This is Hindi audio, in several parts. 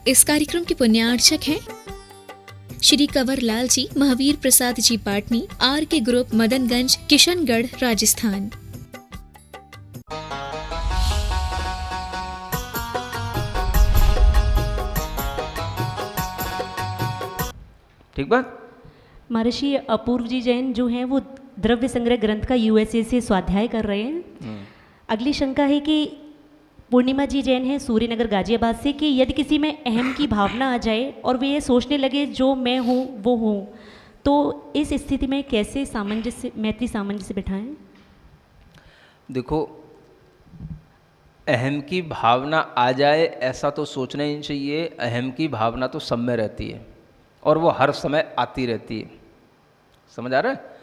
इस कार्यक्रम के पुण्यार्चक हैं श्री कंवर लाल जी, महावीर प्रसाद जी पाटनी, आर के ग्रुप, मदनगंज, किशनगढ़, राजस्थान। ठीक बात। महर्षि अपूर्व जी जैन जो हैं वो द्रव्य संग्रह ग्रंथ का यूएसए से स्वाध्याय कर रहे हैं। अगली शंका है कि पूर्णिमा जी जैन है सूर्यनगर गाजियाबाद से, कि यदि किसी में अहम की भावना आ जाए और वे ये सोचने लगे जो मैं हूँ वो हूँ, तो इस स्थिति में कैसे सामंजस्य, मैत्री सामंजस्य बिठाएं? देखो, अहम की भावना आ जाए ऐसा तो सोचना ही नहीं चाहिए। अहम की भावना तो सब में रहती है और वो हर समय आती रहती है। समझ आ रहा है?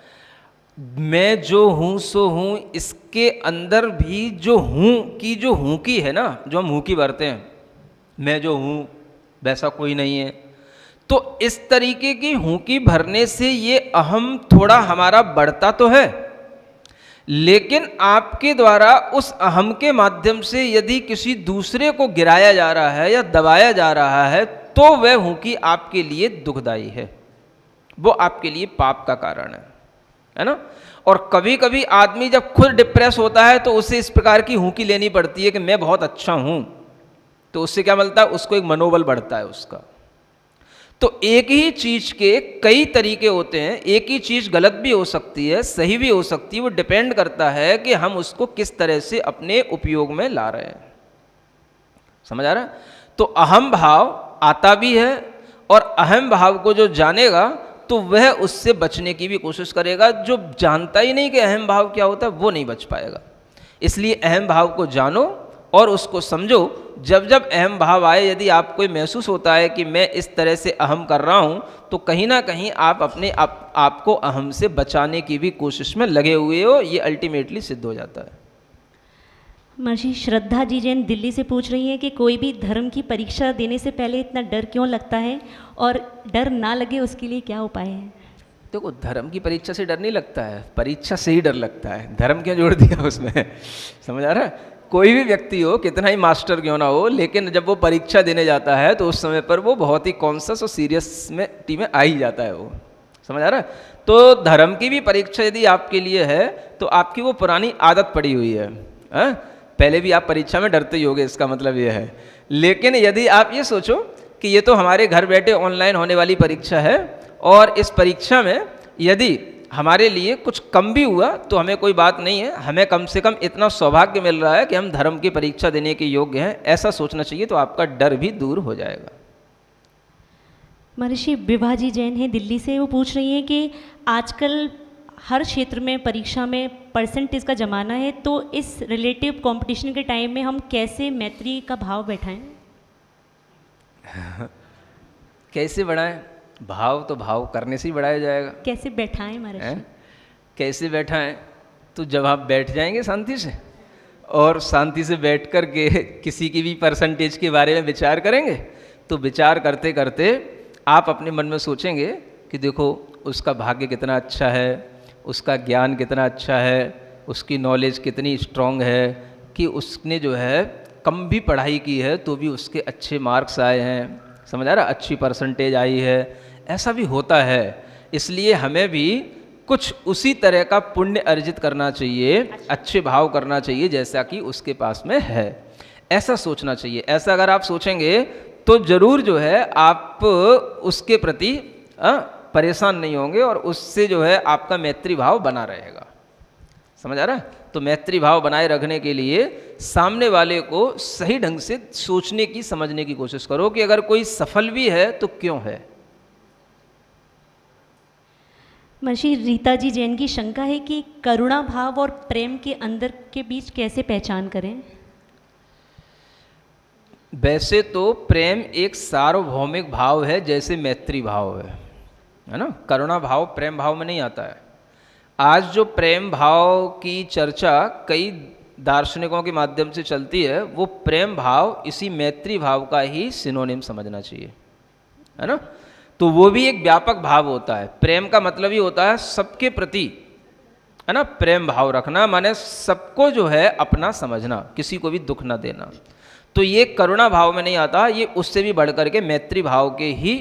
मैं जो हूँ सो हूँ, इसके अंदर भी जो हूँ की है ना, जो हम हूँ की भरते हैं, मैं जो हूँ वैसा कोई नहीं है, तो इस तरीके की हूँ की भरने से ये अहम थोड़ा हमारा बढ़ता तो है, लेकिन आपके द्वारा उस अहम के माध्यम से यदि किसी दूसरे को गिराया जा रहा है या दबाया जा रहा है तो वह हूँ की आपके लिए दुखदाई है, वो आपके लिए पाप का कारण है ना। और कभी कभी आदमी जब खुद डिप्रेस होता है तो उसे इस प्रकार की हूंकी लेनी पड़ती है कि मैं बहुत अच्छा हूं, तो उससे क्या मिलता है? उसको एक मनोबल बढ़ता है उसका। तो एक ही चीज के कई तरीके होते हैं, एक ही चीज गलत भी हो सकती है, सही भी हो सकती है, वो डिपेंड करता है कि हम उसको किस तरह से अपने उपयोग में ला रहे हैं। समझ आ रहा है? तो अहम भाव आता भी है, और अहम भाव को जो जानेगा तो वह उससे बचने की भी कोशिश करेगा। जो जानता ही नहीं कि अहम भाव क्या होता है वो नहीं बच पाएगा। इसलिए अहम भाव को जानो और उसको समझो। जब जब अहम भाव आए, यदि आपको महसूस होता है कि मैं इस तरह से अहम कर रहा हूं, तो कहीं ना कहीं आप अपने आपको अहम से बचाने की भी कोशिश में लगे हुए हो। ये अल्टीमेटली सिद्ध हो जाता है। महर्षि श्रद्धा जी जैन दिल्ली से पूछ रही हैं कि कोई भी धर्म की परीक्षा देने से पहले इतना डर क्यों लगता है, और डर ना लगे उसके लिए क्या उपाय है? देखो, धर्म की परीक्षा से डर नहीं लगता है, परीक्षा से ही डर लगता है। धर्म क्यों जोड़ दिया उसमें? समझ आ रहा है? कोई भी व्यक्ति हो, कितना ही मास्टर क्यों ना हो, लेकिन जब वो परीक्षा देने जाता है तो उस समय पर वो बहुत ही कॉन्शियस और सीरियस में टी में आ ही जाता है वो। समझ आ रहा है? तो धर्म की भी परीक्षा यदि आपके लिए है तो आपकी वो पुरानी आदत पड़ी हुई है। पहले भी आप परीक्षा में डरते ही होगे, इसका मतलब ये है। लेकिन यदि आप ये सोचो कि ये तो हमारे घर बैठे ऑनलाइन होने वाली परीक्षा है, और इस परीक्षा में यदि हमारे लिए कुछ कम भी हुआ तो हमें कोई बात नहीं है, हमें कम से कम इतना सौभाग्य मिल रहा है कि हम धर्म की परीक्षा देने के योग्य हैं, ऐसा सोचना चाहिए, तो आपका डर भी दूर हो जाएगा। महर्षि विभा जी जैन है दिल्ली से, वो पूछ रही हैं कि आजकल हर क्षेत्र में परीक्षा में परसेंटेज का ज़माना है, तो इस रिलेटिव कंपटीशन के टाइम में हम कैसे मैत्री का भाव बैठाएं? कैसे बढ़ाएं? भाव तो भाव करने से ही बढ़ाया जाएगा। कैसे बैठाएं महर्षि? कैसे बैठाएं? तो जब आप बैठ जाएंगे शांति से, और शांति से बैठ कर के किसी की भी परसेंटेज के बारे में विचार करेंगे, तो विचार करते करते आप अपने मन में सोचेंगे कि देखो उसका भाग्य कितना अच्छा है, उसका ज्ञान कितना अच्छा है, उसकी नॉलेज कितनी स्ट्रांग है कि उसने जो है कम भी पढ़ाई की है तो भी उसके अच्छे मार्क्स आए हैं। समझ आ रहा? अच्छी परसेंटेज आई है। ऐसा भी होता है। इसलिए हमें भी कुछ उसी तरह का पुण्य अर्जित करना चाहिए, अच्छे भाव करना चाहिए जैसा कि उसके पास में है, ऐसा सोचना चाहिए। ऐसा अगर आप सोचेंगे तो जरूर जो है आप उसके प्रति परेशान नहीं होंगे, और उससे जो है आपका मैत्री भाव बना रहेगा। समझ आ रहा है? तो मैत्री भाव बनाए रखने के लिए सामने वाले को सही ढंग से सोचने की, समझने की कोशिश करो कि अगर कोई सफल भी है तो क्यों है। महर्षि रीता जी जैन की शंका है कि करुणा भाव और प्रेम के अंदर के बीच कैसे पहचान करें? वैसे तो प्रेम एक सार्वभौमिक भाव है, जैसे मैत्री भाव है ना। करुणा भाव प्रेम भाव में नहीं आता है। आज जो प्रेम भाव की चर्चा कई दार्शनिकों के माध्यम से चलती है, वो प्रेम भाव इसी मैत्री भाव का ही सिनोनिम समझना चाहिए, है ना। तो वो भी एक व्यापक भाव होता है। प्रेम का मतलब ही होता है सबके प्रति, है ना, प्रेम भाव रखना, माने सबको जो है अपना समझना, किसी को भी दुख ना देना। तो ये करुणा भाव में नहीं आता, ये उससे भी बढ़ करके मैत्री भाव के ही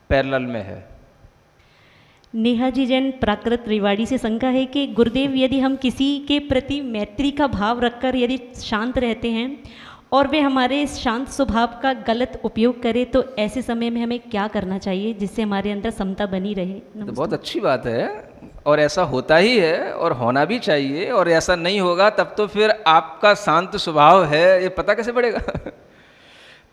पैरेलल में है। नेहा जी जैन प्राकृत रेवाड़ी से शंका है कि गुरुदेव, यदि हम किसी के प्रति मैत्री का भाव रखकर यदि शांत रहते हैं और वे हमारे इस शांत स्वभाव का गलत उपयोग करे, तो ऐसे समय में हमें क्या करना चाहिए जिससे हमारे अंदर समता बनी रहे? तो बहुत अच्छी बात है, और ऐसा होता ही है और होना भी चाहिए, और ऐसा नहीं होगा तब तो फिर आपका शांत स्वभाव है ये पता कैसे पड़ेगा?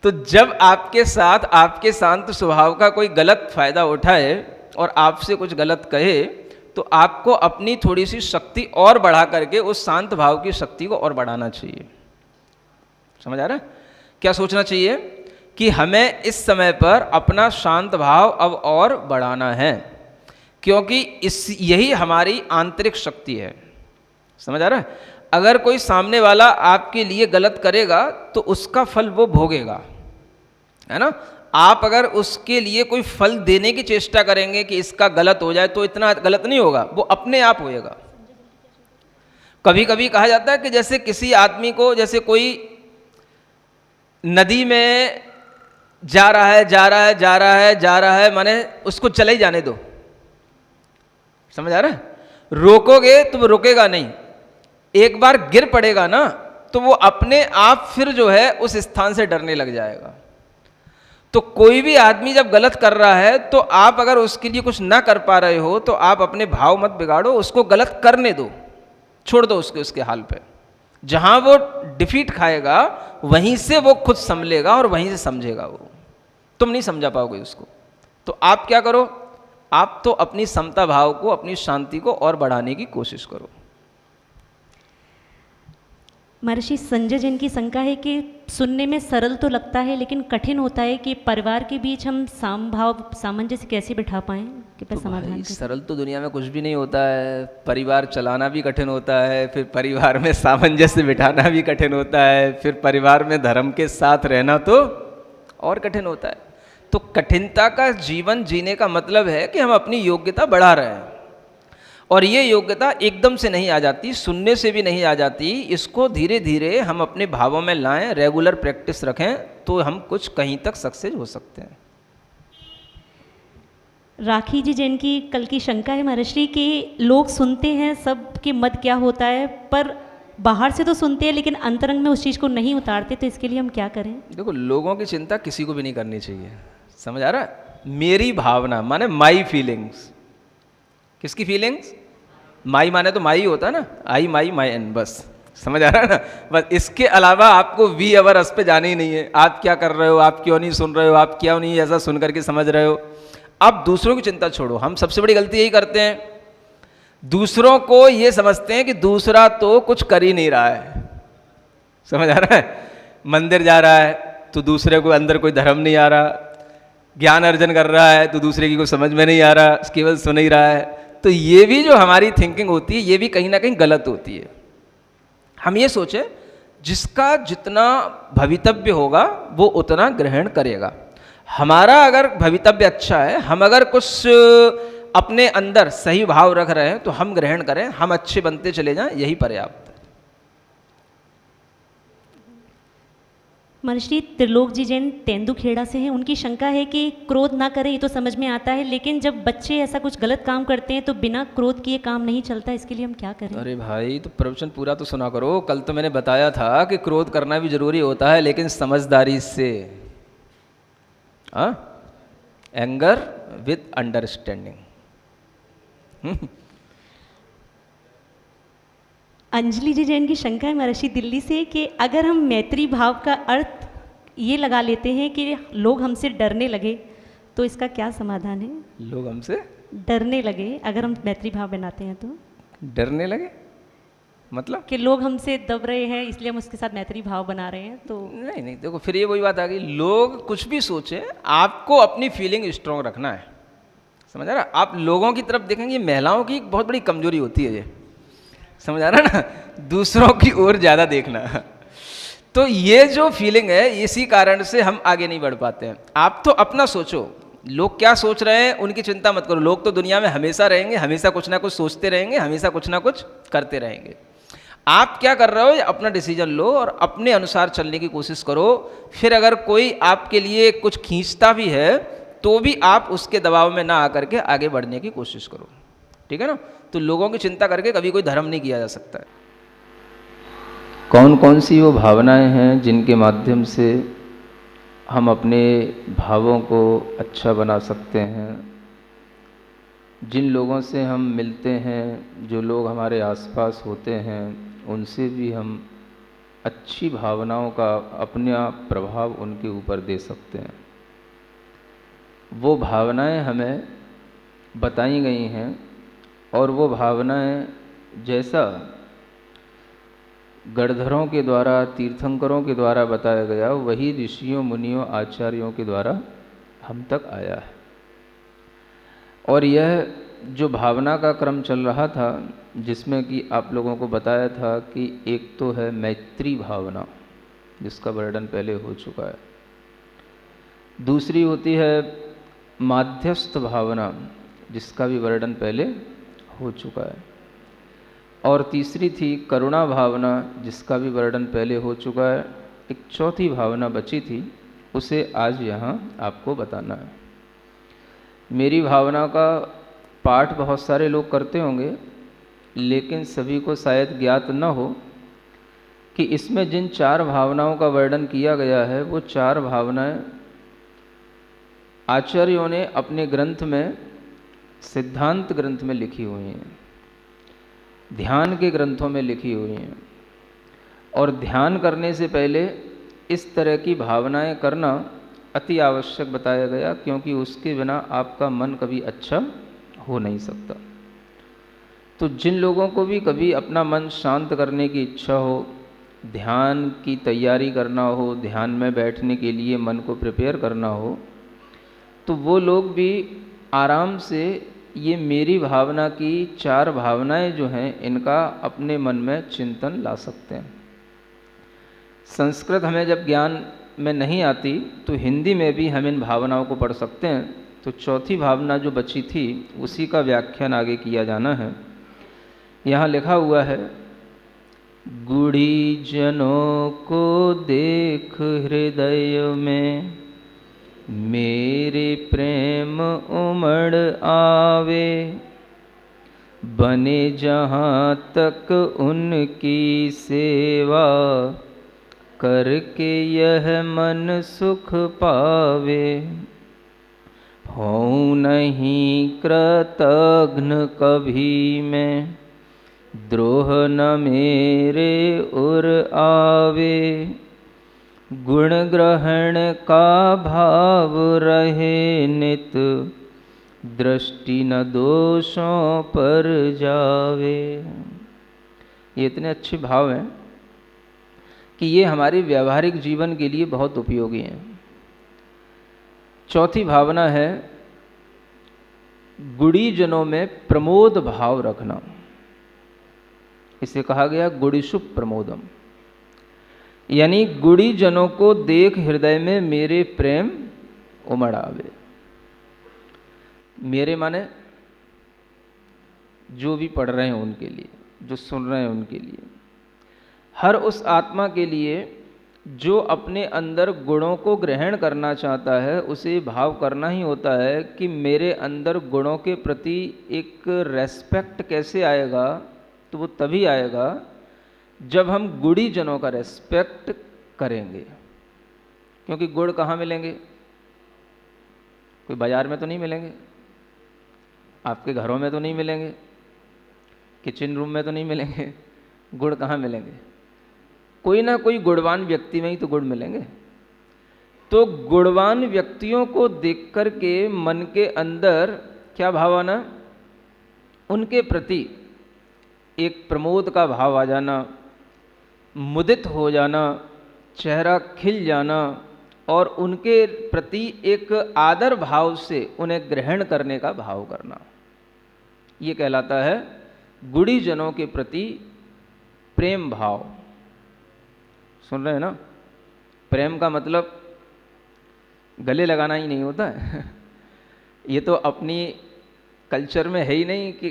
तो जब आपके साथ आपके शांत स्वभाव का कोई गलत फायदा उठाए और आपसे कुछ गलत कहे, तो आपको अपनी थोड़ी सी शक्ति और बढ़ा करके उस शांत भाव की शक्ति को और बढ़ाना चाहिए। समझ आ रहा है? क्या सोचना चाहिए कि हमें इस समय पर अपना शांत भाव अब और बढ़ाना है, क्योंकि यही हमारी आंतरिक शक्ति है। समझ आ रहा है? अगर कोई सामने वाला आपके लिए गलत करेगा तो उसका फल वो भोगेगा, है ना। आप अगर उसके लिए कोई फल देने की चेष्टा करेंगे कि इसका गलत हो जाए, तो इतना गलत नहीं होगा, वो अपने आप होएगा। कभी कभी कहा जाता है कि जैसे किसी आदमी को, जैसे कोई नदी में जा रहा है, माने उसको चले ही जाने दो। समझ आ रहा है? रोकोगे तो वो रुकेगा नहीं, एक बार गिर पड़ेगा ना तो वो अपने आप फिर जो है उस स्थान से डरने लग जाएगा। तो कोई भी आदमी जब गलत कर रहा है तो आप अगर उसके लिए कुछ ना कर पा रहे हो तो आप अपने भाव मत बिगाड़ो, उसको गलत करने दो, छोड़ दो उसके हाल पे। जहां वो डिफीट खाएगा वहीं से वो खुद संभलेगा और वहीं से समझेगा वो, तुम नहीं समझा पाओगे उसको। तो आप क्या करो, आप तो अपनी समता भाव को, अपनी शांति को और बढ़ाने की कोशिश करो। महर्षि संजय जैन की शंका है कि सुनने में सरल तो लगता है लेकिन कठिन होता है कि परिवार के बीच हम सामंजस्य कैसे बिठा पाएं कि पर समाधान करें। सरल तो दुनिया में कुछ भी नहीं होता है, परिवार चलाना भी कठिन होता है, फिर परिवार में सामंजस्य बिठाना भी कठिन होता है, फिर परिवार में धर्म के साथ रहना तो और कठिन होता है। तो कठिनता का जीवन जीने का मतलब है कि हम अपनी योग्यता बढ़ा रहे हैं, और ये योग्यता एकदम से नहीं आ जाती, सुनने से भी नहीं आ जाती। इसको धीरे धीरे हम अपने भावों में लाएं, रेगुलर प्रैक्टिस रखें, तो हम कुछ कहीं तक सक्सेस हो सकते हैं। राखी जी जैन की कल की शंका है महर्षि कि लोग सुनते हैं सबके मत क्या होता है, पर बाहर से तो सुनते हैं लेकिन अंतरंग में उस चीज़ को नहीं उतारते, तो इसके लिए हम क्या करें? देखो, लोगों की चिंता किसी को भी नहीं करनी चाहिए। समझ आ रहा है? मेरी भावना माने माई फीलिंग्स। किसकी फीलिंग्स? माई माने तो माई होता है ना, आई माई माई एन, बस। समझ आ रहा है ना? बस इसके अलावा आपको वी अवर अस पे जाना ही नहीं है। आप क्या कर रहे हो, आप क्यों नहीं सुन रहे हो, आप क्यों नहीं ऐसा सुन करके समझ रहे हो। आप दूसरों की चिंता छोड़ो। हम सबसे बड़ी गलती यही करते हैं, दूसरों को ये समझते हैं कि दूसरा तो कुछ कर ही नहीं रहा है। समझ आ रहा है? मंदिर जा रहा है तो दूसरे को अंदर कोई धर्म नहीं आ रहा, ज्ञान अर्जन कर रहा है तो दूसरे की कोई समझ में नहीं आ रहा, केवल सुन ही रहा है। तो ये भी जो हमारी थिंकिंग होती है, ये भी कहीं ना कहीं गलत होती है। हम ये सोचें जिसका जितना भवितव्य होगा वो उतना ग्रहण करेगा। हमारा अगर भवितव्य अच्छा है, हम अगर कुछ अपने अंदर सही भाव रख रहे हैं तो हम ग्रहण करें, हम अच्छे बनते चले जाएं, यही पर्याप्त है। महर्षि त्रिलोक जी जैन तेंदुखेड़ा से हैं, उनकी शंका है कि क्रोध ना करें ये तो समझ में आता है, लेकिन जब बच्चे ऐसा कुछ गलत काम करते हैं तो बिना क्रोध किए काम नहीं चलता, इसके लिए हम क्या करें? अरे भाई, तो प्रवचन पूरा तो सुना करो। कल तो मैंने बताया था कि क्रोध करना भी जरूरी होता है, लेकिन समझदारी से। Anger with understanding. Anjali ji Jain की शंका है महर्षि दिल्ली से कि अगर हम मैत्री भाव का अर्थ ये लगा लेते हैं कि लोग हमसे डरने लगे, तो इसका क्या समाधान है? लोग हमसे डरने लगे, अगर हम मैत्री भाव बनाते हैं तो डरने लगे मतलब कि लोग हमसे दब रहे हैं इसलिए हम उसके साथ मैत्री भाव बना रहे हैं। तो नहीं, देखो फिर ये वही बात आ गई, लोग कुछ भी सोचे, आपको अपनी फीलिंग स्ट्रॉन्ग रखना है। समझ आ रहा? आप लोगों की तरफ देखेंगे, महिलाओं की बहुत बड़ी कमजोरी होती है ये। समझ आ रहा ना? दूसरों की ओर ज़्यादा देखना। तो ये जो फीलिंग है, इसी कारण से हम आगे नहीं बढ़ पाते हैं। आप तो अपना सोचो, लोग क्या सोच रहे हैं उनकी चिंता मत करो। लोग तो दुनिया में हमेशा रहेंगे, हमेशा कुछ ना कुछ सोचते रहेंगे, हमेशा कुछ ना कुछ करते रहेंगे। आप क्या कर रहे हो, अपना डिसीजन लो और अपने अनुसार चलने की कोशिश करो। फिर अगर कोई आपके लिए कुछ खींचता भी है तो भी आप उसके दबाव में ना आकर के आगे बढ़ने की कोशिश करो, ठीक है ना। तो लोगों की चिंता करके कभी कोई धर्म नहीं किया जा सकता है। कौन कौन सी वो भावनाएं हैं जिनके माध्यम से हम अपने भावों को अच्छा बना सकते हैं। जिन लोगों से हम मिलते हैं, जो लोग हमारे आसपास होते हैं, उनसे भी हम अच्छी भावनाओं का अपना प्रभाव उनके ऊपर दे सकते हैं। वो भावनाएं हमें बताई गई हैं और वो भावनाएं जैसा गणधरों के द्वारा, तीर्थंकरों के द्वारा बताया गया, वही ऋषियों, मुनियों, आचार्यों के द्वारा हम तक आया है। और यह जो भावना का क्रम चल रहा था, जिसमें कि आप लोगों को बताया था कि एक तो है मैत्री भावना, जिसका वर्णन पहले हो चुका है। दूसरी होती है माध्यस्थ भावना, जिसका भी वर्णन पहले हो चुका है। और तीसरी थी करुणा भावना, जिसका भी वर्णन पहले हो चुका है। एक चौथी भावना बची थी, उसे आज यहाँ आपको बताना है। मेरी भावना का पाठ बहुत सारे लोग करते होंगे, लेकिन सभी को शायद ज्ञात न हो कि इसमें जिन 4 भावनाओं का वर्णन किया गया है, वो 4 भावनाएं आचार्यों ने अपने ग्रंथ में, सिद्धांत ग्रंथ में लिखी हुई हैं, ध्यान के ग्रंथों में लिखी हुई हैं। और ध्यान करने से पहले इस तरह की भावनाएं करना अति आवश्यक बताया गया, क्योंकि उसके बिना आपका मन कभी अच्छा हो नहीं सकता। तो जिन लोगों को भी कभी अपना मन शांत करने की इच्छा हो, ध्यान की तैयारी करना हो, ध्यान में बैठने के लिए मन को प्रिपेयर करना हो, तो वो लोग भी आराम से ये मेरी भावना की 4 भावनाएं जो हैं, इनका अपने मन में चिंतन ला सकते हैं। संस्कृत हमें जब ज्ञान में नहीं आती तो हिंदी में भी हम इन भावनाओं को पढ़ सकते हैं। तो चौथी भावना जो बची थी, उसी का व्याख्यान आगे किया जाना है। यहाँ लिखा हुआ है, गूढ़ी जनों को देख हृदय में मेरे प्रेम उमड़ आवे, बने जहाँ तक उनकी सेवा, करके यह मन सुख पावे। हों नहीं कृतघ्न कभी मैं, द्रोह न मेरे उर आवे, गुण ग्रहण का भाव रहे नित, दृष्टि न दोषों पर जावे। ये इतने अच्छे भाव हैं कि ये हमारे व्यावहारिक जीवन के लिए बहुत उपयोगी हैं। चौथी भावना है गुड़ी जनों में प्रमोद भाव रखना। इसे कहा गया गुड़ीषु प्रमोदम, यानी गुड़ी जनों को देख हृदय में मेरे प्रेम उमड़ आवे। मेरे माने जो भी पढ़ रहे हैं उनके लिए, जो सुन रहे हैं उनके लिए, हर उस आत्मा के लिए जो अपने अंदर गुणों को ग्रहण करना चाहता है, उसे भाव करना ही होता है कि मेरे अंदर गुणों के प्रति एक रेस्पेक्ट कैसे आएगा। तो वो तभी आएगा जब हम गुड़ी जनों का रेस्पेक्ट करेंगे। क्योंकि गुड़ कहाँ मिलेंगे? कोई बाजार में तो नहीं मिलेंगे, आपके घरों में तो नहीं मिलेंगे, किचन रूम में तो नहीं मिलेंगे। गुड़ कहाँ मिलेंगे? कोई ना कोई गुणवान व्यक्ति में ही तो गुड़ मिलेंगे। तो गुणवान व्यक्तियों को देख कर के मन के अंदर क्या भाव आना? उनके प्रति एक प्रमोद का भाव आ जाना, मुदित हो जाना, चेहरा खिल जाना और उनके प्रति एक आदर भाव से उन्हें ग्रहण करने का भाव करना। ये कहलाता है गुड़ी जनों के प्रति प्रेम भाव। सुन रहे हैं ना? प्रेम का मतलब गले लगाना ही नहीं होता है। ये तो अपनी कल्चर में है ही नहीं कि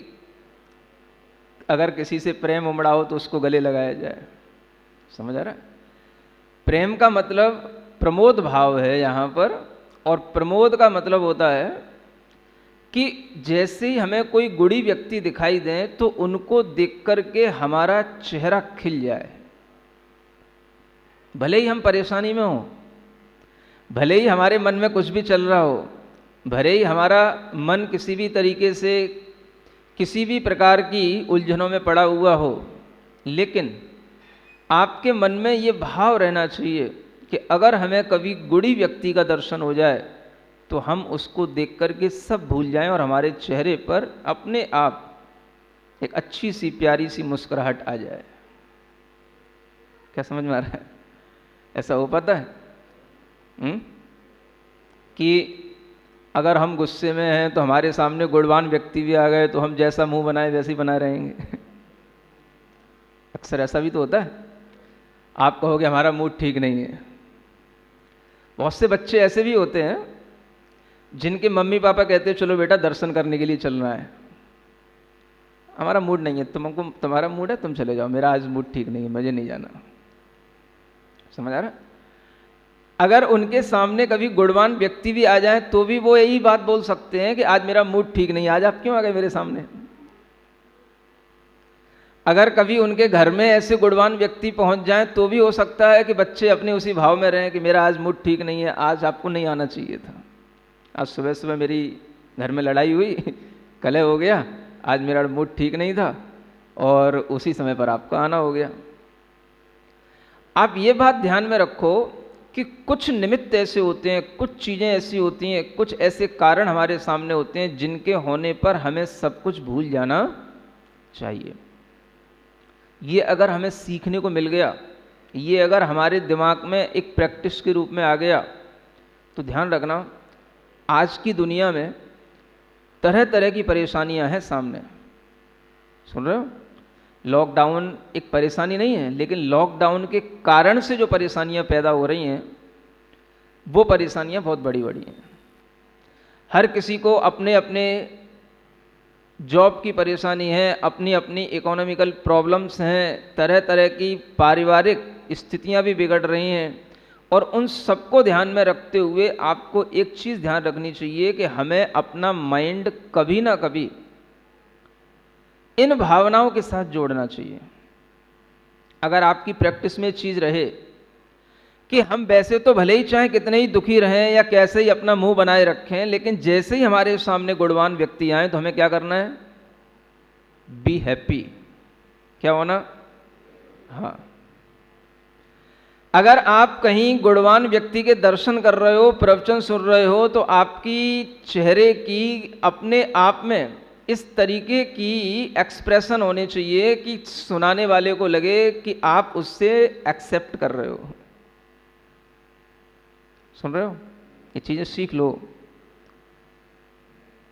अगर किसी से प्रेम उमड़ा हो तो उसको गले लगाया जाए। समझ आ रहा है? प्रेम का मतलब प्रमोद भाव है यहाँ पर, और प्रमोद का मतलब होता है कि जैसे ही हमें कोई गुणी व्यक्ति दिखाई दें तो उनको देख करके हमारा चेहरा खिल जाए। भले ही हम परेशानी में हों, भले ही हमारे मन में कुछ भी चल रहा हो, भले ही हमारा मन किसी भी तरीके से किसी भी प्रकार की उलझनों में पड़ा हुआ हो, लेकिन आपके मन में ये भाव रहना चाहिए कि अगर हमें कभी गुणी व्यक्ति का दर्शन हो जाए तो हम उसको देख करके सब भूल जाएं और हमारे चेहरे पर अपने आप एक अच्छी सी प्यारी सी मुस्कुराहट आ जाए। क्या समझ में आ रहा है? ऐसा हो पाता है कि अगर हम गुस्से में हैं तो हमारे सामने गुणवान व्यक्ति भी आ गए तो हम जैसा मुंह बनाए वैसे ही बनाए रहेंगे। अक्सर ऐसा भी तो होता है। आप कहोगे हमारा मूड ठीक नहीं है। बहुत से बच्चे ऐसे भी होते हैं जिनके मम्मी पापा कहते हैं चलो बेटा दर्शन करने के लिए चलना है। हमारा मूड नहीं है, तुम्हारा मूड है तुम चले जाओ, मेरा आज मूड ठीक नहीं है, मुझे नहीं जाना। समझ आ रहा? अगर उनके सामने कभी गुणवान व्यक्ति भी आ जाए तो भी वो यही बात बोल सकते हैं कि आज मेरा मूड ठीक नहीं है, आज आप क्यों आ गए मेरे सामने। अगर कभी उनके घर में ऐसे गुणवान व्यक्ति पहुंच जाएं तो भी हो सकता है कि बच्चे अपने उसी भाव में रहें कि मेरा आज मूड ठीक नहीं है, आज आपको नहीं आना चाहिए था, आज सुबह सुबह मेरी घर में लड़ाई हुई, कलह हो गया, आज मेरा मूड ठीक नहीं था और उसी समय पर आपका आना हो गया। आप ये बात ध्यान में रखो कि कुछ निमित्त ऐसे होते हैं, कुछ चीज़ें ऐसी होती हैं, कुछ ऐसे कारण हमारे सामने होते हैं जिनके होने पर हमें सब कुछ भूल जाना चाहिए। ये अगर हमें सीखने को मिल गया, ये अगर हमारे दिमाग में एक प्रैक्टिस के रूप में आ गया तो ध्यान रखना आज की दुनिया में तरह तरह की परेशानियां हैं सामने। सुन रहे हो? लॉकडाउन एक परेशानी नहीं है, लेकिन लॉकडाउन के कारण से जो परेशानियां पैदा हो रही हैं वो परेशानियां बहुत बड़ी बड़ी हैं। हर किसी को अपने अपने जॉब की परेशानी है, अपनी अपनी इकोनॉमिकल प्रॉब्लम्स हैं, तरह तरह की पारिवारिक स्थितियां भी बिगड़ रही हैं, और उन सबको ध्यान में रखते हुए आपको एक चीज़ ध्यान रखनी चाहिए कि हमें अपना माइंड कभी ना कभी इन भावनाओं के साथ जोड़ना चाहिए। अगर आपकी प्रैक्टिस में चीज़ रहे कि हम वैसे तो भले ही चाहे कितने ही दुखी रहें या कैसे ही अपना मुंह बनाए रखें, लेकिन जैसे ही हमारे सामने गुणवान व्यक्ति आए तो हमें क्या करना है? Be happy. क्या होना? हाँ। अगर आप कहीं गुणवान व्यक्ति के दर्शन कर रहे हो, प्रवचन सुन रहे हो, तो आपकी चेहरे की अपने आप में इस तरीके की एक्सप्रेशन होनी चाहिए कि सुनाने वाले को लगे कि आप उससे एक्सेप्ट कर रहे हो। सुन रहे हो? ये चीज़ें सीख लो,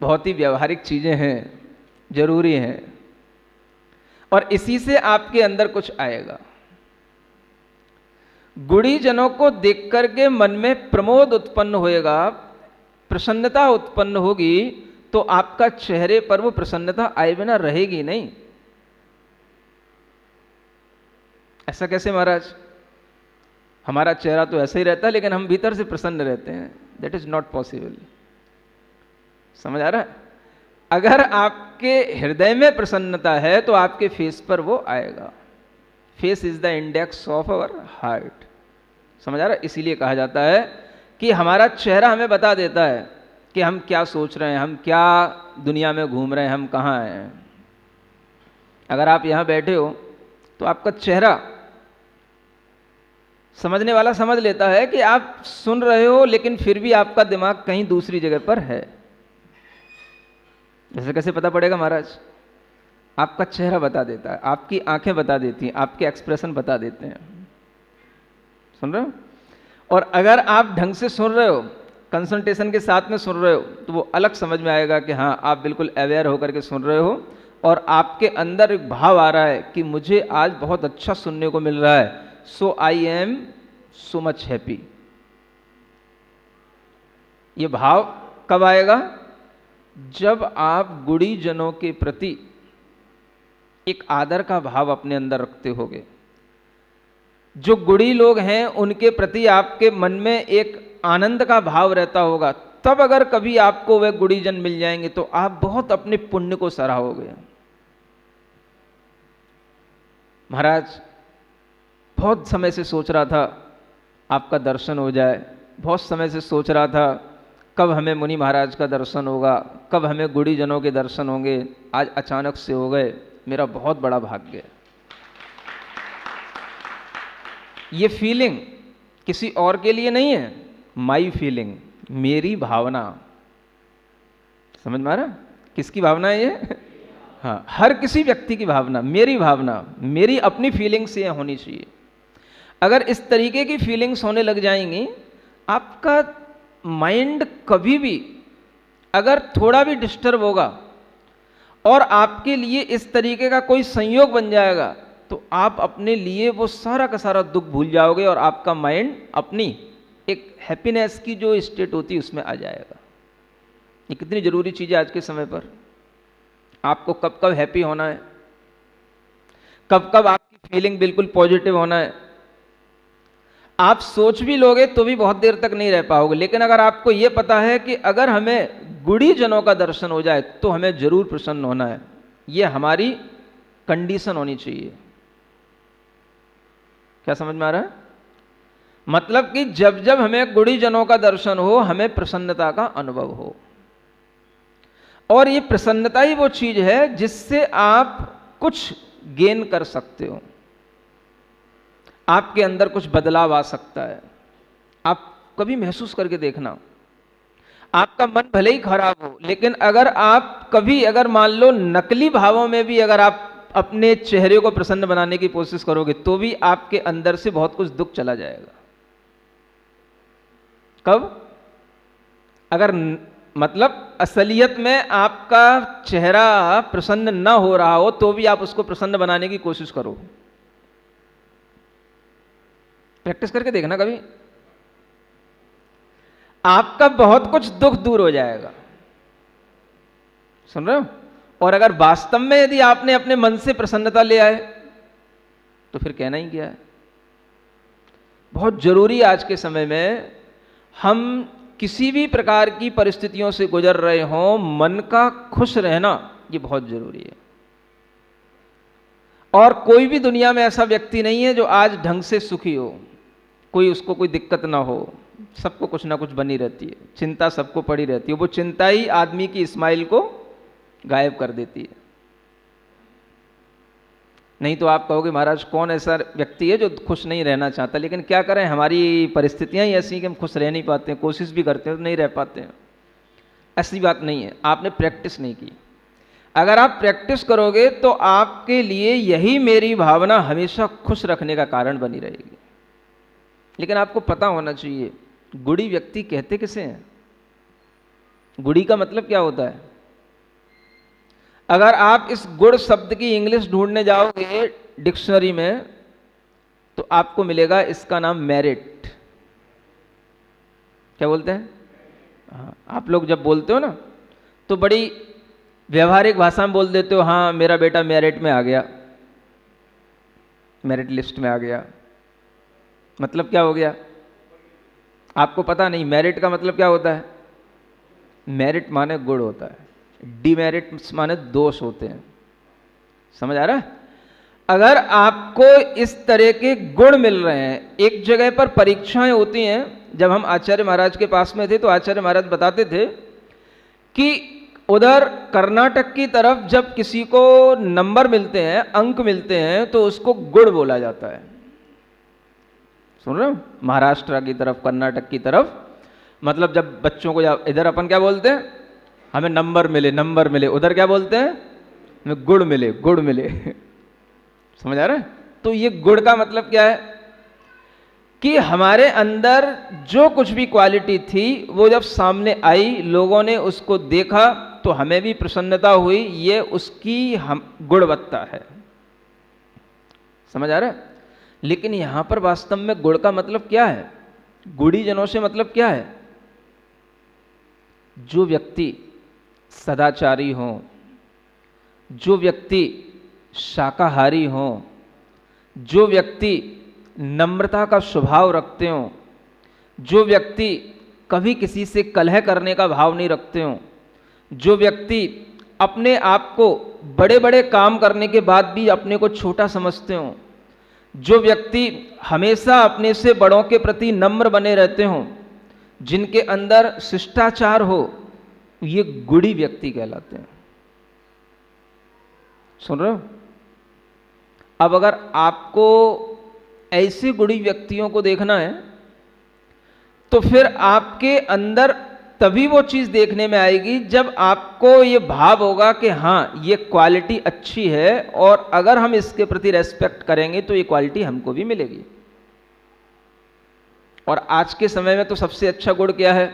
बहुत ही व्यवहारिक चीज़ें हैं, जरूरी हैं, और इसी से आपके अंदर कुछ आएगा। गुणीजनों को देख करके मन में प्रमोद उत्पन्न होएगा, प्रसन्नता उत्पन्न होगी, तो आपका चेहरे पर वो प्रसन्नता आए बिना रहेगी नहीं। ऐसा कैसे महाराज? हमारा चेहरा तो ऐसे ही रहता है लेकिन हम भीतर से प्रसन्न रहते हैं। That is not possible. समझ आ रहा है? अगर आपके हृदय में प्रसन्नता है तो आपके फेस पर वो आएगा। Face is the index of our heart. समझ आ रहा है? इसीलिए कहा जाता है कि हमारा चेहरा हमें बता देता है कि हम क्या सोच रहे हैं, हम क्या दुनिया में घूम रहे हैं, हम कहाँ हैं। अगर आप यहाँ बैठे हो तो आपका चेहरा समझने वाला समझ लेता है कि आप सुन रहे हो, लेकिन फिर भी आपका दिमाग कहीं दूसरी जगह पर है। जैसे कैसे पता पड़ेगा महाराज? आपका चेहरा बता देता है, आपकी आंखें बता देती हैं, आपके एक्सप्रेशन बता देते हैं। सुन रहे हो? और अगर आप ढंग से सुन रहे हो, कंसंट्रेशन के साथ में सुन रहे हो, तो वो अलग समझ में आएगा कि हाँ आप बिल्कुल अवेयर होकर के सुन रहे हो, और आपके अंदर एक भाव आ रहा है कि मुझे आज बहुत अच्छा सुनने को मिल रहा है, so I am so much happy. ये भाव कब आएगा? जब आप गुणीजनों के प्रति एक आदर का भाव अपने अंदर रखते होगे। जो गुड़ी लोग हैं उनके प्रति आपके मन में एक आनंद का भाव रहता होगा, तब अगर कभी आपको वे गुड़ीजन मिल जाएंगे तो आप बहुत अपने पुण्य को सराहोगे। महाराज बहुत समय से सोच रहा था आपका दर्शन हो जाए, बहुत समय से सोच रहा था कब हमें मुनि महाराज का दर्शन होगा, कब हमें गुड़ीजनों के दर्शन होंगे, आज अचानक से हो गए, मेरा बहुत बड़ा भाग्य है। ये फीलिंग किसी और के लिए नहीं है, माई फीलिंग, मेरी भावना। समझ में आ रहा किसकी भावना है ये? हाँ, हर किसी व्यक्ति की भावना, मेरी भावना, मेरी अपनी फीलिंग्स ये होनी चाहिए। अगर इस तरीके की फीलिंग्स होने लग जाएंगी, आपका माइंड कभी भी अगर थोड़ा भी डिस्टर्ब होगा और आपके लिए इस तरीके का कोई संयोग बन जाएगा तो आप अपने लिए वो सारा का सारा दुख भूल जाओगे और आपका माइंड अपनी एक हैप्पीनेस की जो स्टेट होती है उसमें आ जाएगा। ये कितनी जरूरी चीज़ है आज के समय पर। आपको कब कब हैप्पी होना है, कब कब आपकी फीलिंग बिल्कुल पॉजिटिव होना है। आप सोच भी लोगे तो भी बहुत देर तक नहीं रह पाओगे, लेकिन अगर आपको यह पता है कि अगर हमें गुड़ीजनों का दर्शन हो जाए तो हमें जरूर प्रसन्न होना है, यह हमारी कंडीशन होनी चाहिए। क्या समझ में आ रहा है? मतलब कि जब जब हमें गुड़ीजनों का दर्शन हो हमें प्रसन्नता का अनुभव हो, और ये प्रसन्नता ही वो चीज है जिससे आप कुछ गेन कर सकते हो, आपके अंदर कुछ बदलाव आ सकता है। आप कभी महसूस करके देखना, आपका मन भले ही खराब हो, लेकिन अगर आप कभी अगर मान लो नकली भावों में भी अगर आप अपने चेहरे को प्रसन्न बनाने की कोशिश करोगे तो भी आपके अंदर से बहुत कुछ दुख चला जाएगा। कब? अगर मतलब असलियत में आपका चेहरा प्रसन्न ना हो रहा हो तो भी आप उसको प्रसन्न बनाने की कोशिश करो। प्रैक्टिस करके देखना कभी, आपका बहुत कुछ दुख दूर हो जाएगा। सुन रहे हो? और अगर वास्तव में यदि आपने अपने मन से प्रसन्नता ले आए तो फिर कहना ही क्या है। बहुत जरूरी आज के समय में हम किसी भी प्रकार की परिस्थितियों से गुजर रहे हों, मन का खुश रहना ये बहुत जरूरी है। और कोई भी दुनिया में ऐसा व्यक्ति नहीं है जो आज ढंग से सुखी हो, कोई उसको कोई दिक्कत ना हो, सबको कुछ ना कुछ बनी रहती है, चिंता सबको पड़ी रहती है। वो चिंता ही आदमी की स्माइल को गायब कर देती है। नहीं तो आप कहोगे महाराज कौन ऐसा व्यक्ति है जो खुश नहीं रहना चाहता, लेकिन क्या करें, हमारी परिस्थितियां ही ऐसी कि हम खुश रह नहीं पाते हैं, कोशिश भी करते हैं तो नहीं रह पाते हैं। ऐसी बात नहीं है, आपने प्रैक्टिस नहीं की। अगर आप प्रैक्टिस करोगे तो आपके लिए यही मेरी भावना हमेशा खुश रखने का कारण बनी रहेगी। लेकिन आपको पता होना चाहिए गुड़ी व्यक्ति कहते किसे हैं, गुड़ी का मतलब क्या होता है। अगर आप इस गुड़ शब्द की इंग्लिश ढूंढने जाओगे डिक्शनरी में तो आपको मिलेगा इसका नाम मेरिट। क्या बोलते हैं? हाँ, आप लोग जब बोलते हो ना तो बड़ी व्यवहारिक भाषा में बोल देते हो, हाँ मेरा बेटा मेरिट में आ गया, मेरिट लिस्ट में आ गया। मतलब क्या हो गया आपको पता नहीं। मेरिट का मतलब क्या होता है? मेरिट माने गुण होता है, डिमेरिट माने दोष होते हैं। समझ आ रहा है? अगर आपको इस तरह के गुण मिल रहे हैं, एक जगह पर परीक्षाएं होती हैं। जब हम आचार्य महाराज के पास में थे तो आचार्य महाराज बताते थे कि उधर कर्नाटक की तरफ जब किसी को नंबर मिलते हैं, अंक मिलते हैं, तो उसको गुण बोला जाता है। सुन रहे हो? महाराष्ट्र की तरफ, कर्नाटक की तरफ, मतलब जब बच्चों को इधर अपन क्या बोलते हैं, हमें नंबर मिले, नंबर मिले, उधर क्या बोलते हैं, हमें गुड़ मिले, गुड़ मिले। समझ आ रहा है? तो ये गुड़ का मतलब क्या है कि हमारे अंदर जो कुछ भी क्वालिटी थी वो जब सामने आई, लोगों ने उसको देखा तो हमें भी प्रसन्नता हुई। ये उसकी हम गुणवत्ता है। समझ आ रहा है? लेकिन यहां पर वास्तव में गुड़ का मतलब क्या है, गुड़ीजनों से मतलब क्या है? जो व्यक्ति सदाचारी हो, जो व्यक्ति शाकाहारी हों, जो व्यक्ति नम्रता का स्वभाव रखते हों, जो व्यक्ति कभी किसी से कलह करने का भाव नहीं रखते हों, जो व्यक्ति अपने आप को बड़े बड़े काम करने के बाद भी अपने को छोटा समझते हों, जो व्यक्ति हमेशा अपने से बड़ों के प्रति नम्र बने रहते हों, जिनके अंदर शिष्टाचार हो, ये गुणी व्यक्ति कहलाते हैं। सुन रहे हो? अब अगर आपको ऐसे गुणी व्यक्तियों को देखना है तो फिर आपके अंदर तभी वो चीज देखने में आएगी जब आपको ये भाव होगा कि हाँ, ये क्वालिटी अच्छी है और अगर हम इसके प्रति रेस्पेक्ट करेंगे तो ये क्वालिटी हमको भी मिलेगी। और आज के समय में तो सबसे अच्छा गुण क्या है?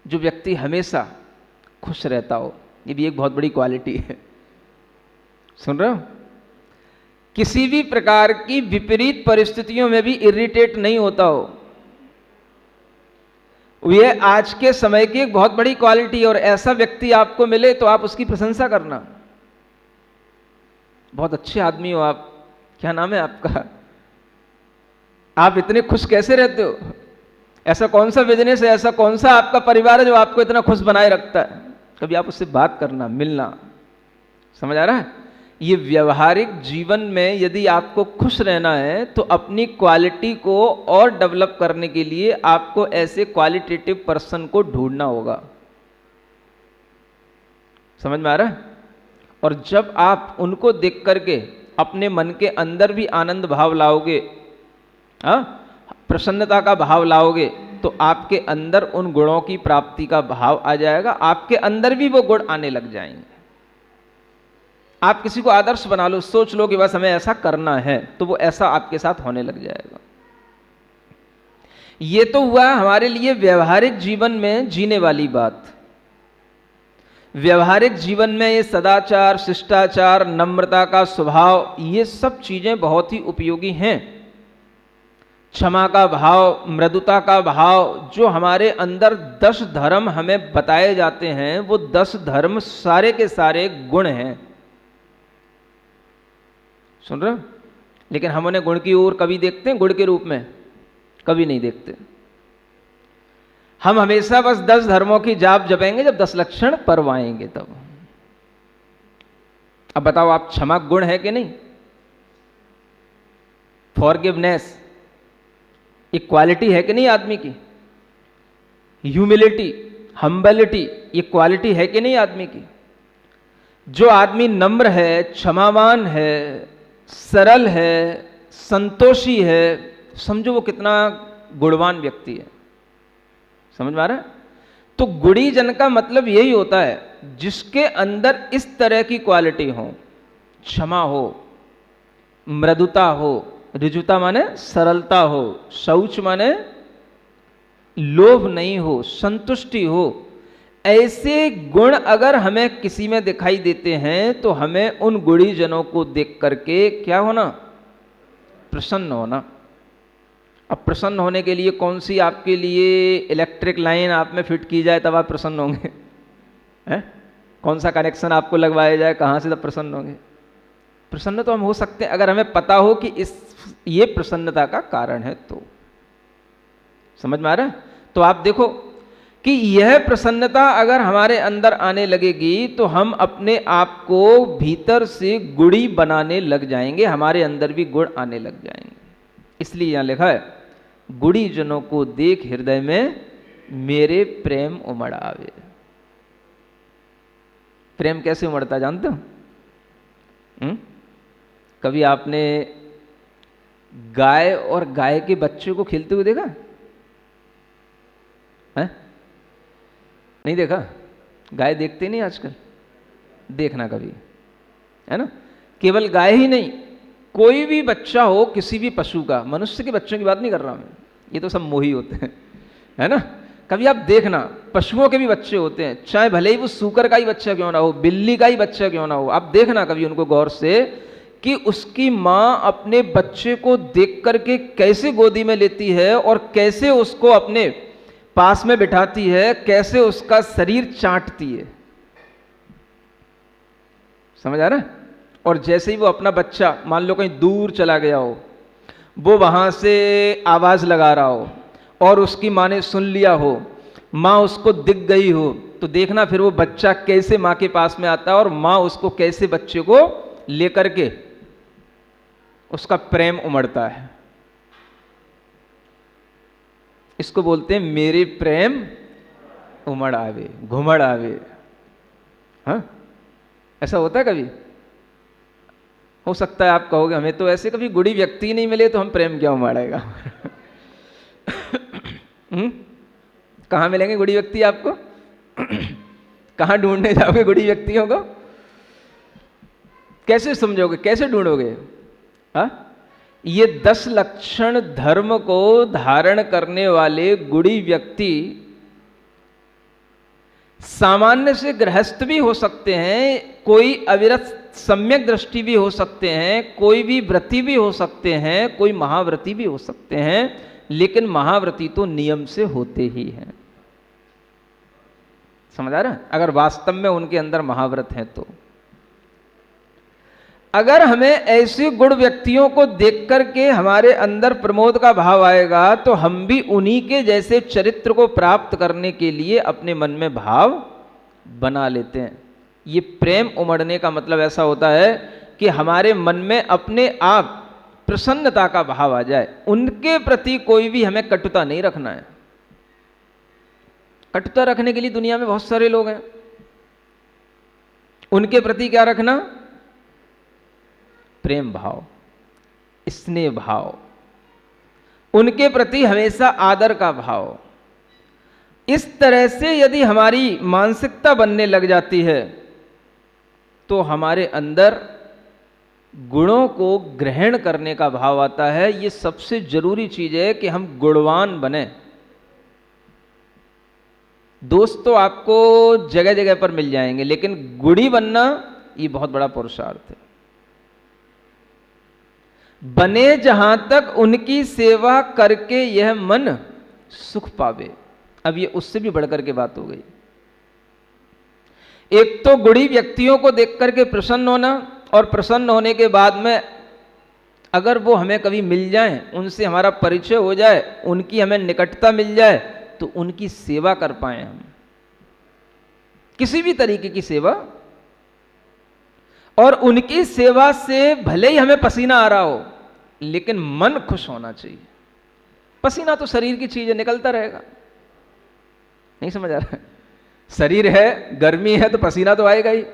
जो व्यक्ति हमेशा खुश रहता हो, ये भी एक बहुत बड़ी क्वालिटी है। सुन रहे हो? किसी भी प्रकार की विपरीत परिस्थितियों में भी इरिटेट नहीं होता हो, यह आज के समय की एक बहुत बड़ी क्वालिटी है। और ऐसा व्यक्ति आपको मिले तो आप उसकी प्रशंसा करना। बहुत अच्छे आदमी हो आप, क्या नाम है आपका? आप इतने खुश कैसे रहते हो? ऐसा कौन सा बिजनेस है, ऐसा कौन सा आपका परिवार है जो आपको इतना खुश बनाए रखता है? कभी आप उससे बात करना, मिलना। समझ आ रहा है? ये व्यवहारिक जीवन में यदि आपको खुश रहना है तो अपनी क्वालिटी को और डेवलप करने के लिए आपको ऐसे क्वालिटेटिव पर्सन को ढूंढना होगा। समझ में आ रहा है? और जब आप उनको देख करके अपने मन के अंदर भी आनंद भाव लाओगे, प्रसन्नता का भाव लाओगे, तो आपके अंदर उन गुणों की प्राप्ति का भाव आ जाएगा। आपके अंदर भी वो गुण आने लग जाएंगे। आप किसी को आदर्श बना लो, सोच लो कि बस हमें ऐसा करना है, तो वो ऐसा आपके साथ होने लग जाएगा। ये तो हुआ हमारे लिए व्यवहारिक जीवन में जीने वाली बात। व्यवहारिक जीवन में ये सदाचार, शिष्टाचार, नम्रता का स्वभाव, ये सब चीजें बहुत ही उपयोगी हैं। क्षमा का भाव, मृदुता का भाव, जो हमारे अंदर 10 धर्म हमें बताए जाते हैं, वो 10 धर्म सारे के सारे गुण हैं। सुन रहे हो? लेकिन हम उन्हें गुण की ओर कभी देखते हैं? गुण के रूप में कभी नहीं देखते। हम हमेशा बस 10 धर्मों की जाप जपेंगे जब 10 लक्षण परवाएंगे तब। अब बताओ, आप क्षमा गुण है कि नहीं? फॉरगिवनेस एक क्वालिटी है कि नहीं आदमी की? ह्यूमिलिटी, हम्बलिटी, ये क्वालिटी है कि नहीं आदमी की? जो आदमी नम्र है, क्षमावान है, सरल है, संतोषी है, समझो वो कितना गुणवान व्यक्ति है। समझ में आ रहा है? तो गुणी जन का मतलब यही होता है जिसके अंदर इस तरह की क्वालिटी हो। क्षमा हो, मृदुता हो, ऋजुता माने सरलता हो, शौच माने लोभ नहीं हो, संतुष्टि हो। ऐसे गुण अगर हमें किसी में दिखाई देते हैं तो हमें उन गुणी जनों को देख करके क्या होना? प्रसन्न होना। अब प्रसन्न होने के लिए कौन सी आपके लिए इलेक्ट्रिक लाइन आप में फिट की जाए तब आप प्रसन्न होंगे? हैं? कौन सा कनेक्शन आपको लगवाया जाए, कहाँ से तब प्रसन्न होंगे? प्रसन्न तो हम हो सकते हैं अगर हमें पता हो कि ये प्रसन्नता का कारण है तो। समझ में आ रहा है? तो आप देखो कि यह प्रसन्नता अगर हमारे अंदर आने लगेगी तो हम अपने आप को भीतर से गुणी बनाने लग जाएंगे, हमारे अंदर भी गुण आने लग जाएंगे। इसलिए यहां लिखा है, गुणी जनों को देख हृदय में मेरे प्रेम उमड़ आवे। प्रेम कैसे उमड़ता जानते हो? कभी आपने गाय और गाय के बच्चे को खेलते हुए देखा है? नहीं देखा? गाय देखते नहीं आजकल? देखना कभी, है ना? केवल गाय ही नहीं, कोई भी बच्चा हो किसी भी पशु का, मनुष्य के बच्चों की बात नहीं कर रहा मैं, ये तो सब मोही होते हैं, है ना? कभी आप देखना, पशुओं के भी बच्चे होते हैं, चाहे भले ही वो सूकर का ही बच्चा क्यों ना हो, बिल्ली का ही बच्चा क्यों ना हो। आप देखना कभी उनको गौर से कि उसकी माँ अपने बच्चे को देख करके कैसे गोदी में लेती है और कैसे उसको अपने पास में बिठाती है, कैसे उसका शरीर चाटती है। समझ आ रहा है? और जैसे ही वो अपना बच्चा मान लो कहीं दूर चला गया हो, वो वहाँ से आवाज़ लगा रहा हो और उसकी माँ ने सुन लिया हो, माँ उसको दिख गई हो, तो देखना फिर वो बच्चा कैसे माँ के पास में आता है और माँ उसको कैसे बच्चे को लेकर के उसका प्रेम उमड़ता है। इसको बोलते हैं मेरे प्रेम उमड़ आवे, घुमड़ आवे। हाँ, ऐसा होता है कभी? हो सकता है आप कहोगे हमें तो ऐसे कभी गुड़ी व्यक्ति ही नहीं मिले तो हम प्रेम क्या उमड़ेगा। कहाँ मिलेंगे गुड़ी व्यक्ति आपको? कहाँ ढूंढने जाओगे गुड़ी व्यक्तियों को? कैसे समझोगे, कैसे ढूंढोगे? हाँ, ये 10 लक्षण धर्म को धारण करने वाले गुड़ी व्यक्ति सामान्य से गृहस्थ भी हो सकते हैं, कोई अविरत सम्यक दृष्टि भी हो सकते हैं, कोई भी व्रती भी हो सकते हैं, कोई महाव्रती भी हो सकते हैं, लेकिन महाव्रती तो नियम से होते ही हैं। समझ आ रहा है? अगर वास्तव में उनके अंदर महाव्रत हैं तो अगर हमें ऐसे गुण व्यक्तियों को देख करके हमारे अंदर प्रमोद का भाव आएगा तो हम भी उन्हीं के जैसे चरित्र को प्राप्त करने के लिए अपने मन में भाव बना लेते हैं। ये प्रेम उमड़ने का मतलब ऐसा होता है कि हमारे मन में अपने आप प्रसन्नता का भाव आ जाए। उनके प्रति कोई भी हमें कटुता नहीं रखना है। कटुता रखने के लिए दुनिया में बहुत सारे लोग हैं। उनके प्रति क्या रखना? प्रेम भाव, स्नेह भाव, उनके प्रति हमेशा आदर का भाव। इस तरह से यदि हमारी मानसिकता बनने लग जाती है तो हमारे अंदर गुणों को ग्रहण करने का भाव आता है। ये सबसे जरूरी चीज है कि हम गुणवान बने। दोस्त तो आपको जगह जगह पर मिल जाएंगे, लेकिन गुणी बनना ये बहुत बड़ा पुरुषार्थ है। बने जहां तक उनकी सेवा करके यह मन सुख पावे। अब ये उससे भी बढ़कर के बात हो गई। एक तो गुणी व्यक्तियों को देख करके प्रसन्न होना, और प्रसन्न होने के बाद में अगर वो हमें कभी मिल जाएं, उनसे हमारा परिचय हो जाए, उनकी हमें निकटता मिल जाए, तो उनकी सेवा कर पाए हम, किसी भी तरीके की सेवा। और उनकी सेवा से भले ही हमें पसीना आ रहा हो, लेकिन मन खुश होना चाहिए। पसीना तो शरीर की चीज है, निकलता रहेगा। नहीं समझ आ रहा है? शरीर है, गर्मी है तो पसीना तो आएगा ही,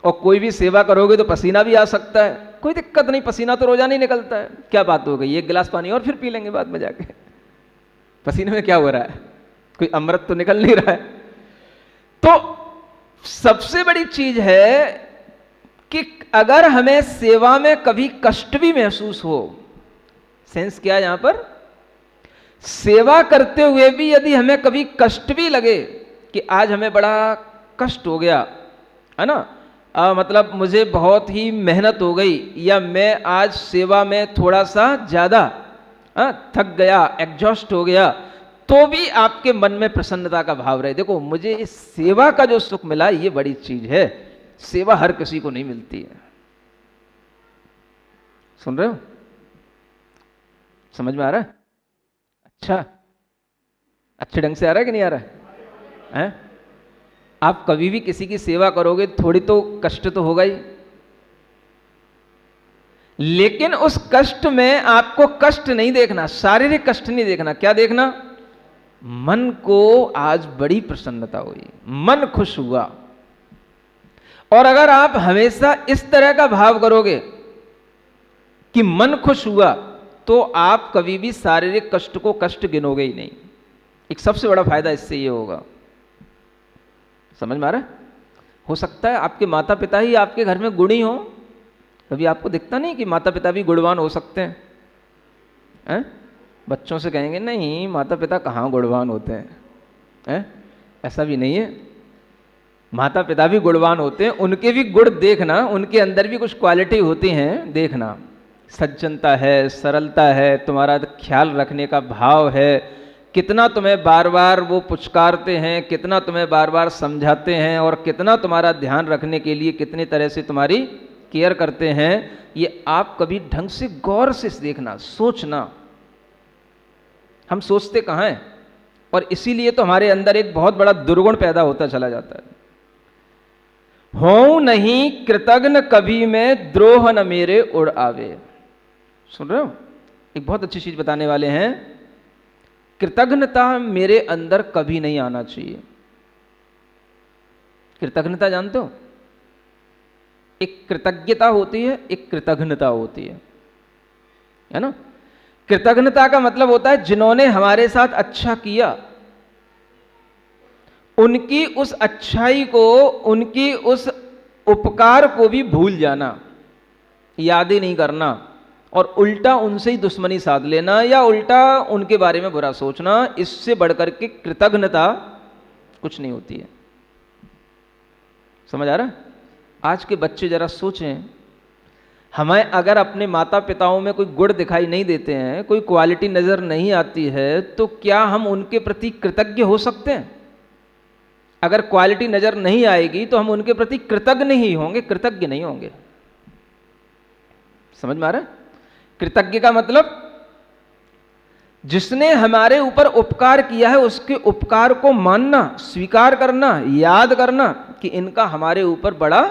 और कोई भी सेवा करोगे तो पसीना भी आ सकता है। कोई दिक्कत नहीं, पसीना तो रोजाना ही निकलता है। क्या बात हो गई, एक गिलास पानी और फिर पी लेंगे बाद में जाके। पसीने में क्या हो रहा है? कोई अमृत तो निकल नहीं रहा है। तो सबसे बड़ी चीज है कि अगर हमें सेवा में कभी कष्ट भी महसूस हो, सेंस क्या है यहां पर, सेवा करते हुए भी यदि हमें कभी कष्ट भी लगे कि आज हमें बड़ा कष्ट हो गया है ना, मतलब मुझे बहुत ही मेहनत हो गई, या मैं आज सेवा में थोड़ा सा ज्यादा थक गया, एग्जॉस्ट हो गया, तो भी आपके मन में प्रसन्नता का भाव रहे। देखो, मुझे इस सेवा का जो सुख मिला ये बड़ी चीज है। सेवा हर किसी को नहीं मिलती है। सुन रहे हो? समझ में आ रहा है? अच्छा, अच्छे ढंग से आ रहा है कि नहीं आ रहा है? आप कभी भी किसी की सेवा करोगे थोड़ी तो कष्ट तो होगा ही, लेकिन उस कष्ट में आपको कष्ट नहीं देखना, शारीरिक कष्ट नहीं देखना। क्या देखना? मन को आज बड़ी प्रसन्नता हुई, मन खुश हुआ। और अगर आप हमेशा इस तरह का भाव करोगे कि मन खुश हुआ, तो आप कभी भी शारीरिक कष्ट को कष्ट गिनोगे ही नहीं। एक सबसे बड़ा फायदा इससे ये होगा। समझ में आ रहा है? हो सकता है आपके माता पिता ही आपके घर में गुणी हो। कभी आपको दिखता नहीं कि माता पिता भी गुणवान हो सकते हैं? बच्चों से कहेंगे नहीं, माता पिता कहाँ गुणवान होते हैं? ऐसा भी नहीं है। माता पिता भी गुणवान होते हैं, उनके भी गुण देखना, उनके अंदर भी कुछ क्वालिटी होती हैं, देखना। सज्जनता है, सरलता है, तुम्हारा ख्याल रखने का भाव है, कितना तुम्हें बार बार वो पुचकारते हैं, कितना तुम्हें बार बार समझाते हैं, और कितना तुम्हारा ध्यान रखने के लिए कितनी तरह से तुम्हारी केयर करते हैं, ये आप कभी ढंग से गौर से देखना, सोचना। हम सोचते कहाँ हैं, और इसीलिए तो हमारे अंदर एक बहुत बड़ा दुर्गुण पैदा होता चला जाता है। हों नहीं कृतघ्न कभी मैं, द्रोह न मेरे उड़ आवे। सुन रहे हो? एक बहुत अच्छी चीज बताने वाले हैं। कृतघ्नता मेरे अंदर कभी नहीं आना चाहिए। कृतघ्नता जानते हो? एक कृतज्ञता होती है, एक कृतघ्नता होती है ना? कृतज्ञता का मतलब होता है जिन्होंने हमारे साथ अच्छा किया, उनकी उस अच्छाई को, उनकी उस उपकार को भी भूल जाना, याद ही नहीं करना, और उल्टा उनसे ही दुश्मनी साध लेना या उल्टा उनके बारे में बुरा सोचना। इससे बढ़कर के कृतज्ञता कुछ नहीं होती है। समझ आ रहा है? आज के बच्चे जरा सोचें, हमें अगर अपने माता पिताओं में कोई गुण दिखाई नहीं देते हैं, कोई क्वालिटी नजर नहीं आती है, तो क्या हम उनके प्रति कृतज्ञ हो सकते हैं? अगर क्वालिटी नजर नहीं आएगी तो हम उनके प्रति कृतज्ञ नहीं होंगे, कृतज्ञ नहीं होंगे। समझ में आ रहा है? कृतज्ञ का मतलब जिसने हमारे ऊपर उपकार किया है उसके उपकार को मानना, स्वीकार करना, याद करना कि इनका हमारे ऊपर बड़ा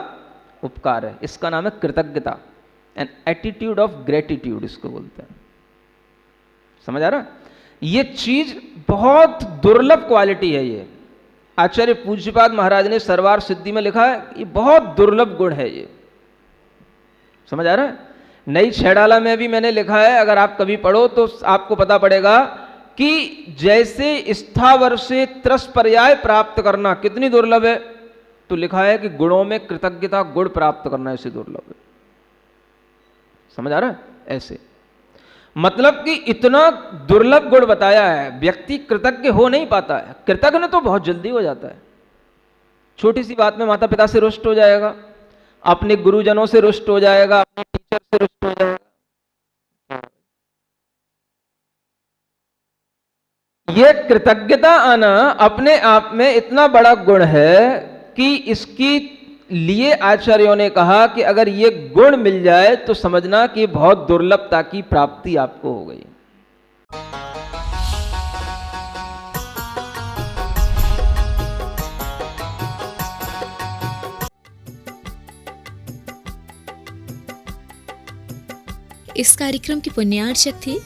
उपकार है। इसका नाम है कृतज्ञता, एन एटीट्यूड ऑफ ग्रेटिट्यूड इसको बोलते हैं। समझ आ रहा? ये चीज बहुत दुर्लभ क्वालिटी है। ये आचार्य पूज्यपाद महाराज ने सरवार सिद्धि में लिखा है, ये बहुत दुर्लभ गुण है ये। समझ आ रहा है? नई छैडाला में भी मैंने लिखा है, अगर आप कभी पढ़ो तो आपको पता पड़ेगा कि जैसे स्थावर से त्रस पर्याय प्राप्त करना कितनी दुर्लभ है, तो लिखा है कि गुणों में कृतज्ञता गुण प्राप्त करना ऐसे दुर्लभ है। समझ आ रहा है? ऐसे मतलब कि इतना दुर्लभ गुण बताया है, व्यक्ति कृतज्ञ हो नहीं पाता है। कृतज्ञ तो बहुत जल्दी हो जाता है, छोटी सी बात में माता पिता से रुष्ट हो जाएगा, अपने गुरुजनों से रुष्ट हो जाएगा, अपने टीचर से रुष्ट हो जाएगा। यह कृतज्ञता आना अपने आप में इतना बड़ा गुण है कि इसकी लिए आचार्यों ने कहा कि अगर ये गुण मिल जाए तो समझना कि बहुत दुर्लभता की प्राप्ति आपको हो गई। इस कार्यक्रम के पुण्यार्चक थे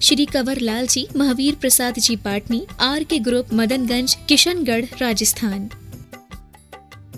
श्री कंवर लाल जी, महावीर प्रसाद जी पाटनी, आर के ग्रुप, मदनगंज, किशनगढ़, राजस्थान।